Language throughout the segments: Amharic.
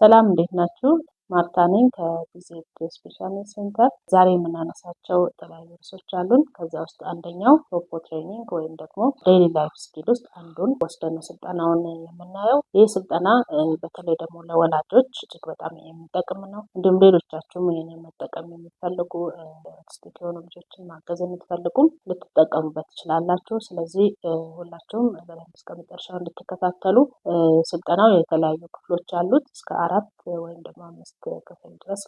ሰላም እንዴት ናችሁ? ማርታ ነኝ ከቪዚት ስፔሻል ሴንተር። ዛሬ የምናነሳቸው የተለያዩ ርዕሶች አሉን። ከዚያ ውስጥ አንደኛው ፖፖ ትሬኒንግ ወይም ደግሞ ዴይሊ ላይፍ ስኪል ውስጥ አንዱን ወስደን ስልጠናውን የምናየው። ይህ ስልጠና በተለይ ደግሞ ለወላጆች እጅግ በጣም የሚጠቅም ነው። እንዲሁም ሌሎቻችሁም ይህንን መጠቀም የሚፈልጉ ስቲክ የሆኑ ልጆችን ማገዝ የምትፈልጉም ልትጠቀሙበት ትችላላችሁ። ስለዚህ ሁላችሁም በደንብ እስከ መጨረሻው እንድትከታተሉ። ስልጠናው የተለያዩ ክፍሎች አሉት። እስከ 4 ወይም ደግሞ 5 ክፍል ድረስ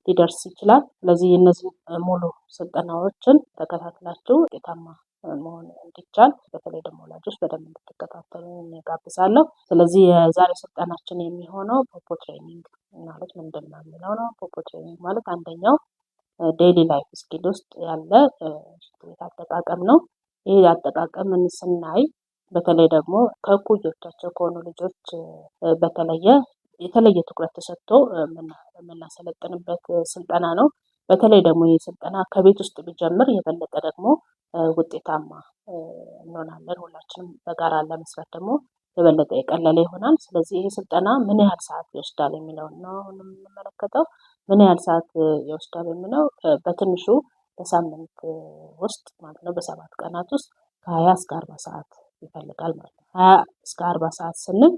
ሊደርስ ይችላል። ስለዚህ እነዚህ ሙሉ ስልጠናዎችን ተከታትላችሁ ውጤታማ መሆን እንዲቻል በተለይ ደግሞ ወላጆች በደንብ እንድትከታተሉ እጋብዛለሁ። ስለዚህ የዛሬ ስልጠናችን የሚሆነው ፖፖ ትሬኒንግ ማለት ምንድን ነው የሚለው ነው። ፖፖ ትሬኒንግ ማለት አንደኛው ዴይሊ ላይፍ ስኪል ውስጥ ያለ አጠቃቀም ነው። ይህ አጠቃቀምን ስናይ በተለይ ደግሞ ከእኩዮቻቸው ከሆኑ ልጆች የተለየ ትኩረት ተሰጥቶ የምናሰለጥንበት ስልጠና ነው። በተለይ ደግሞ ይህ ስልጠና ከቤት ውስጥ ቢጀምር የበለጠ ደግሞ ውጤታማ እንሆናለን። ሁላችንም በጋራ ለመስራት ደግሞ የበለጠ የቀለለ ይሆናል። ስለዚህ ይህ ስልጠና ምን ያህል ሰዓት ይወስዳል የሚለውን ነው አሁን የምንመለከተው። ምን ያህል ሰዓት ይወስዳል የሚለው በትንሹ በሳምንት ውስጥ ማለት ነው በ7 ቀናት ውስጥ ከ20 እስከ 40 ሰዓት ይፈልጋል ማለት ነው። 20 እስከ 40 ሰዓት ስንል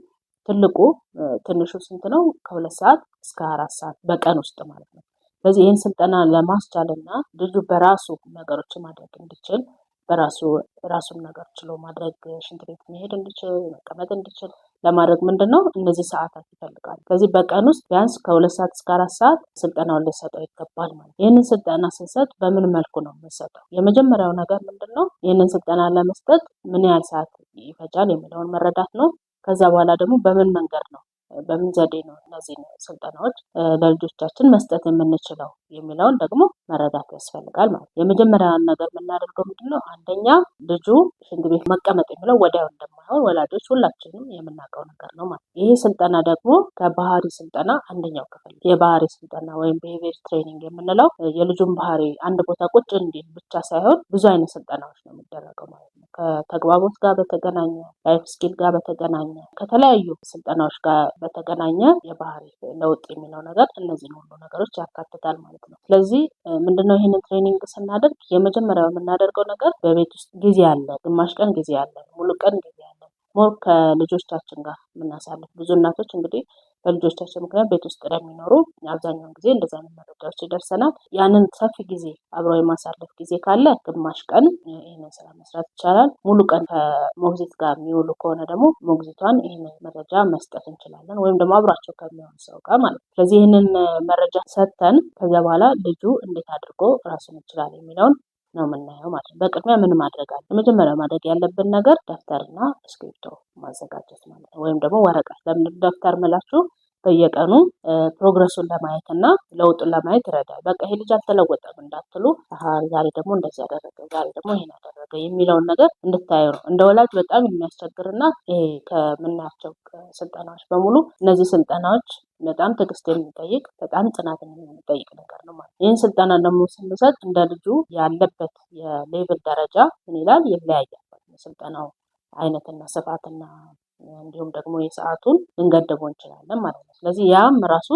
ትንሹ ስንት ነው? ከ2 ሰዓት እስከ 4 ሰዓት በቀን ውስጥ ማለት ነው። ስለዚህ ይህን ስልጠና ለማስቻልና ልጁ በራሱ ነገሮችን ማድረግ እንዲችል ራሱን ነገር ችሎ ማድረግ ሽንት ቤት መሄድ እንዲችል መቀመጥ እንዲችል ለማድረግ ምንድነው እነዚህ ሰዓታት ይፈልጋል። ስለዚህ በቀን ውስጥ ቢያንስ ከ2 ሰዓት እስከ 4 ሰዓት ስልጠናውን ልንሰጠው ይገባል ማለት ነው። ይህንን ስልጠና ስንሰጥ በምን መልኩ ነው የምንሰጠው? የመጀመሪያው ነገር ምንድነው ይህንን ስልጠና ለመስጠት ምን ያህል ሰዓት ይፈጃል የሚለውን መረዳት ነው። ከዛ በኋላ ደግሞ በምን መንገድ ነው በምን ዘዴ ነው እነዚህ ስልጠናዎች ለልጆቻችን መስጠት የምንችለው የሚለውን ደግሞ መረዳት ያስፈልጋል ማለት ነው። የመጀመሪያውን ነገር የምናደርገው ምንድነው? አንደኛ ልጁ ሽንት ቤት መቀመጥ የሚለው ወዲያው እንደማይሆን ወላጆች ሁላችንም የምናውቀው ነገር ነው ማለት ነው። ይሄ ስልጠና ደግሞ ከባህሪ ስልጠና አንደኛው ክፍል የባህሪ ስልጠና ወይም ቢሄቪየር ትሬኒንግ የምንለው የልጁን ባህሪ አንድ ቦታ ቁጭ እንዲል ብቻ ሳይሆን ብዙ አይነት ስልጠናዎች ነው የሚደረገው ማለት ነው። ከተግባቦት ጋር በተገናኘ ላይፍ ስኪል ጋር በተገናኘ ከተለያዩ ስልጠናዎች ጋር በተገናኘ የባህሪ ለውጥ የሚለው ነገር እነዚህን ሁሉ ነገሮች ያካትታል ማለት ነው። ስለዚህ ምንድነው ይህንን ትሬኒንግ ስናደርግ የመጀመሪያው የምናደርገው ነገር በቤት ውስጥ ጊዜ አለ፣ ግማሽ ቀን ጊዜ አለ፣ ሙሉ ቀን ጊዜ አለ። ሞር ከልጆቻችን ጋር የምናሳልፍ ብዙ እናቶች እንግዲህ በልጆቻችን ምክንያት ቤት ውስጥ ለሚኖሩ አብዛኛውን ጊዜ እንደዚህ አይነት መረጃዎች ይደርሰናል። ያንን ሰፊ ጊዜ አብረው የማሳለፍ ጊዜ ካለ ግማሽ ቀን ይህንን ስራ መስራት ይቻላል። ሙሉ ቀን ከሞግዚት ጋር የሚውሉ ከሆነ ደግሞ ሞግዚቷን ይህንን መረጃ መስጠት እንችላለን፣ ወይም ደግሞ አብሯቸው ከሚሆን ሰው ጋር ማለት ነው። ስለዚህ ይህንን መረጃ ሰጥተን ከዚያ በኋላ ልጁ እንዴት አድርጎ ራሱን ይችላል የሚለውን ነው የምናየው ማለት ነው። በቅድሚያ ምን ማድረግ አለ? የመጀመሪያው ማድረግ ያለብን ነገር ደብተርና እስክሪብቶ ማዘጋጀት ማለት ነው። ወይም ደግሞ ወረቀት። ለምን ደብተር ምላችሁ በየቀኑ ፕሮግረሱን ለማየት እና ለውጡን ለማየት ይረዳል። በቃ ይሄ ልጅ አልተለወጠም እንዳትሉ፣ ዛሬ ደግሞ እንደዚህ ያደረገ፣ ዛሬ ደግሞ ይሄን ያደረገ የሚለውን ነገር እንድታዩ ነው። እንደ ወላጅ በጣም የሚያስቸግርና ይሄ ከምናያቸው ስልጠናዎች በሙሉ እነዚህ ስልጠናዎች በጣም ትዕግስት የሚጠይቅ በጣም ጽናትን የሚጠይቅ ነገር ነው ማለት ነው። ይህን ስልጠና ደግሞ ስንሰጥ እንደ ልጁ ያለበት የሌቭል ደረጃ ምን ይላል ይለያያል። የስልጠናው አይነትና ስፋትና እንዲሁም ደግሞ የሰዓቱን ልንገድበው እንችላለን ማለት ነው። ስለዚህ ያም ራሱ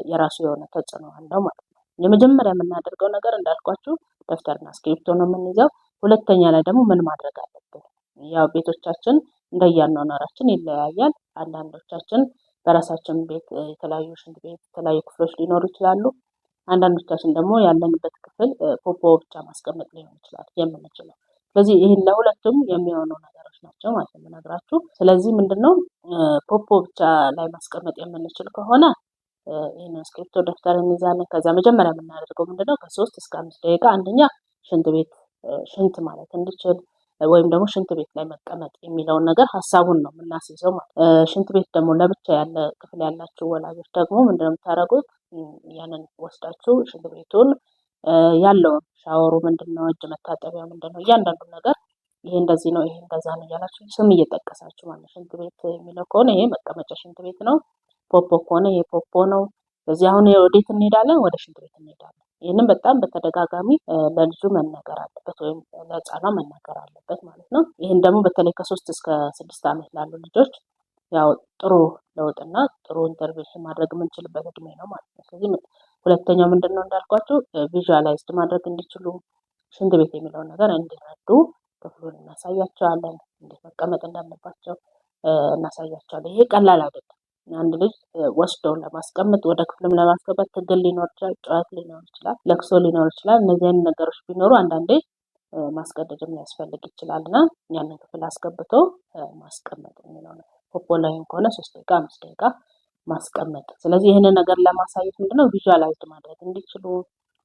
የራሱ የሆነ ተጽዕኖ አለው ማለት ነው። የመጀመሪያ የምናደርገው ነገር እንዳልኳችሁ ደብተርና እስክሪብቶ ነው የምንይዘው። ሁለተኛ ላይ ደግሞ ምን ማድረግ አለብን? ያው ቤቶቻችን እንደየአኗኗራችን ይለያያል። አንዳንዶቻችን በራሳችን ቤት የተለያዩ ሽንት ቤት የተለያዩ ክፍሎች ሊኖሩ ይችላሉ። አንዳንዶቻችን ደግሞ ያለንበት ክፍል ፖፖ ብቻ ማስቀመጥ ሊሆን ይችላል የምንችለው። ስለዚህ ይህን ለሁለቱም የሚሆኑ ነገሮች ናቸው ማለት ነው የምነግራችሁ። ስለዚህ ምንድነው ፖፖ ብቻ ላይ ማስቀመጥ የምንችል ከሆነ ይህን እስክሪብቶ ደብተር እንይዛለን። ከዛ መጀመሪያ የምናደርገው ምንድነው ከ3 እስከ 5 ደቂቃ አንደኛ ሽንት ማለት እንዲችል ወይም ደግሞ ሽንት ቤት ላይ መቀመጥ የሚለውን ነገር ሀሳቡን ነው የምናስይዘው ማለት ነው። ሽንት ቤት ደግሞ ለብቻ ያለ ክፍል ያላችሁ ወላጆች ደግሞ ምንድነው የምታደርጉት? ያንን ወስዳችሁ ሽንት ቤቱን ያለውን ሻወሩ ምንድነው፣ እጅ መታጠቢያ ምንድነው፣ እያንዳንዱ ነገር ይሄ እንደዚህ ነው ይሄ እንደዛ ነው እያላችሁ ስም እየጠቀሳችሁ ማለት ነው። ሽንት ቤት የሚለው ከሆነ ይሄ መቀመጫ ሽንት ቤት ነው፣ ፖፖ ከሆነ ይሄ ፖፖ ነው። ስለዚህ አሁን ወዴት እንሄዳለን? ወደ ሽንት ቤት እንሄዳለን። ይህንን በጣም በተደጋጋሚ ለልጁ መናገር አለበት ወይም ለህፃኗ መናገር አለበት ማለት ነው። ይህን ደግሞ በተለይ ከ3 እስከ 6 ዓመት ላሉ ልጆች ያው ጥሩ ለውጥና ጥሩ ኢንተርቬንሽን ማድረግ የምንችልበት እድሜ ነው ማለት ነው። ስለዚህ ሁለተኛው ምንድነው እንዳልኳቸው ቪዥዋላይዝድ ማድረግ እንዲችሉ ሽንት ቤት የሚለውን ነገር እንዲረዱ ክፍሉን እናሳያቸዋለን። እንዴት መቀመጥ እንዳለባቸው እናሳያቸዋለን። ይሄ ቀላል አይደለም። አንድ ልጅ ወስደው ለማስቀመጥ ወደ ክፍልም ለማስገባት ትግል ሊኖር ይችላል፣ ጨዋታ ሊኖር ይችላል፣ ለቅሶ ሊኖር ይችላል። እነዚህ አይነት ነገሮች ቢኖሩ አንዳንዴ ማስገደድም ሊያስፈልግ ይችላል እና ያንን ክፍል አስገብቶ ማስቀመጥ የሚለው ነው። ፖፖ ላይም ከሆነ 3 ደቂቃ 5 ደቂቃ ማስቀመጥ። ስለዚህ ይህንን ነገር ለማሳየት ምንድነው ቪዥዋላይዝድ ማድረግ እንዲችሉ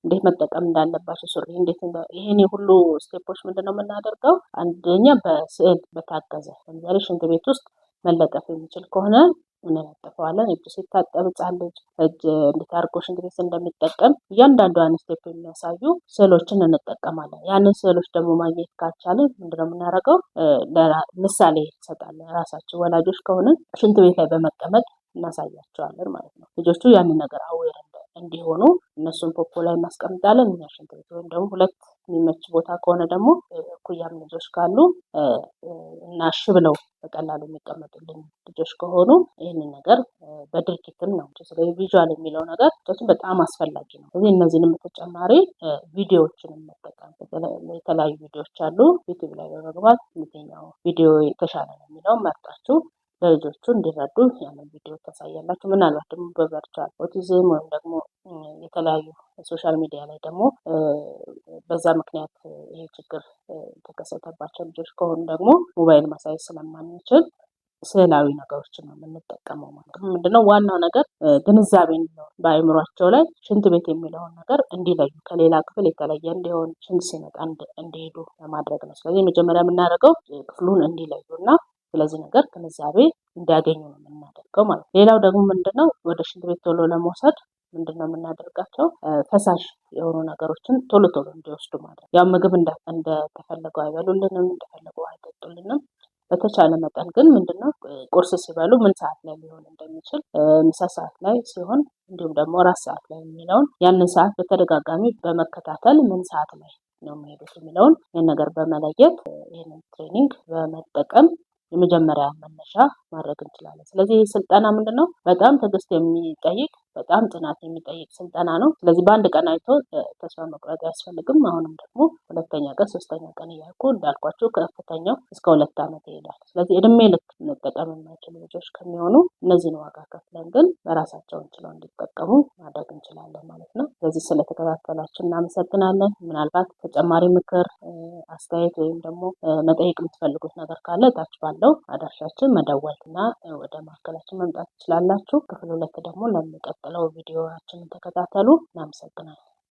እንዴት መጠቀም እንዳለባቸው ሱሪ እንዴት ይሄን ሁሉ ስቴፖች ምንድነው የምናደርገው? አንደኛ በስዕል በታገዘ ለምሳሌ ሽንት ቤት ውስጥ መለጠፍ የሚችል ከሆነ እንለጥፈዋለን። እጅ ሲታጠብ ሕፃን ልጅ እጅ እንዴት አድርጎ ሽንት ቤት እንደሚጠቀም እያንዳንዷን ስቴፕ የሚያሳዩ ስዕሎችን እንጠቀማለን። ያንን ስዕሎች ደግሞ ማግኘት ካልቻለን ምንድነው የምናደርገው? ምሳሌ እንሰጣለን። ራሳችን ወላጆች ከሆነ ሽንት ቤት ላይ በመቀመጥ እናሳያቸዋለን ማለት ነው። ልጆቹ ያንን ነገር አዌር እንዲሆኑ እነሱን ፖፖ ላይ እናስቀምጣለን። እኛ ሽንት ቤት ወይም ደግሞ ሁለት የሚመች ቦታ ከሆነ ደግሞ እኩያም ልጆች ካሉ እና እሺ ብለው በቀላሉ የሚቀመጡልን ልጆች ከሆኑ ይህንን ነገር በድርጊትም ነው። ስለዚህ ቪዥዋል የሚለው ነገር በጣም አስፈላጊ ነው። ስለዚህ እነዚህንም በተጨማሪ ቪዲዮዎችን መጠቀም የተለያዩ ቪዲዮዎች አሉ። ዩቲዩብ ላይ በመግባት የትኛው ቪዲዮ የተሻለ ነው የሚለውን መርጣችሁ ለልጆቹ እንዲረዱ ያንን ቪዲዮ ታሳያላችሁ። ምናልባት ደግሞ በቨርቹዋል ኦቲዝም ወይም ደግሞ የተለያዩ ሶሻል ሚዲያ ላይ ደግሞ በዛ ምክንያት ይሄ ችግር የተከሰተባቸው ልጆች ከሆኑ ደግሞ ሞባይል ማሳየት ስለማንችል ስዕላዊ ነገሮችን ነው የምንጠቀመው ማለት ነው። ምንድነው ዋናው ነገር ግንዛቤ እንዲኖር በአእምሯቸው ላይ ሽንት ቤት የሚለውን ነገር እንዲለዩ ከሌላ ክፍል የተለየ እንዲሆን ሽንት ሲመጣ እንዲሄዱ ለማድረግ ነው። ስለዚህ መጀመሪያ የምናደርገው ክፍሉን እንዲለዩ እና ስለዚህ ነገር ግንዛቤ እንዲያገኙ ነው የምናደርገው ማለት ነው። ሌላው ደግሞ ምንድነው ወደ ሽንት ቤት ቶሎ ለመውሰድ ምንድነው የምናደርጋቸው? ፈሳሽ የሆኑ ነገሮችን ቶሎ ቶሎ እንዲወስዱ ማድረግ። ያው ምግብ እንደተፈለገው አይበሉልንም፣ እንደፈለገው አይጠጡልንም። በተቻለ መጠን ግን ምንድነው ቁርስ ሲበሉ ምን ሰዓት ላይ ሊሆን እንደሚችል ምሳ ሰዓት ላይ ሲሆን እንዲሁም ደግሞ 4 ሰዓት ላይ የሚለውን ያንን ሰዓት በተደጋጋሚ በመከታተል ምን ሰዓት ላይ ነው የሚሄዱት የሚለውን ይህን ነገር በመለየት ይህንን ትሬኒንግ በመጠቀም የመጀመሪያ መነሻ ማድረግ እንችላለን። ስለዚህ ይህ ስልጠና ምንድነው በጣም ትዕግስት የሚጠይቅ በጣም ጥናት የሚጠይቅ ስልጠና ነው። ስለዚህ በአንድ ቀን አይቶ ተስፋ መቁረጥ አያስፈልግም። አሁንም ደግሞ 2ኛ ቀን 3ኛ ቀን እያልኩ እንዳልኳቸው ከፍተኛው እስከ 2 ዓመት ይሄዳል። ስለዚህ እድሜ ልክ መጠቀም የማይችሉ ልጆች ከሚሆኑ እነዚህን ዋጋ ከፍለን ግን በራሳቸው እንችለው እንዲጠቀሙ ማድረግ እንችላለን ማለት ነው። ስለዚህ ስለተከታተላችሁ እናመሰግናለን። ምናልባት ተጨማሪ ምክር፣ አስተያየት ወይም ደግሞ መጠየቅ የምትፈልጉት ነገር ካለ ታች ባለው አድራሻችን መደወል እና ወደ ማዕከላችን መምጣት ትችላላችሁ። ክፍል 2 ደግሞ ለሚቀጥለው ቪዲዮአችንን ተከታተሉ። እናመሰግናለን።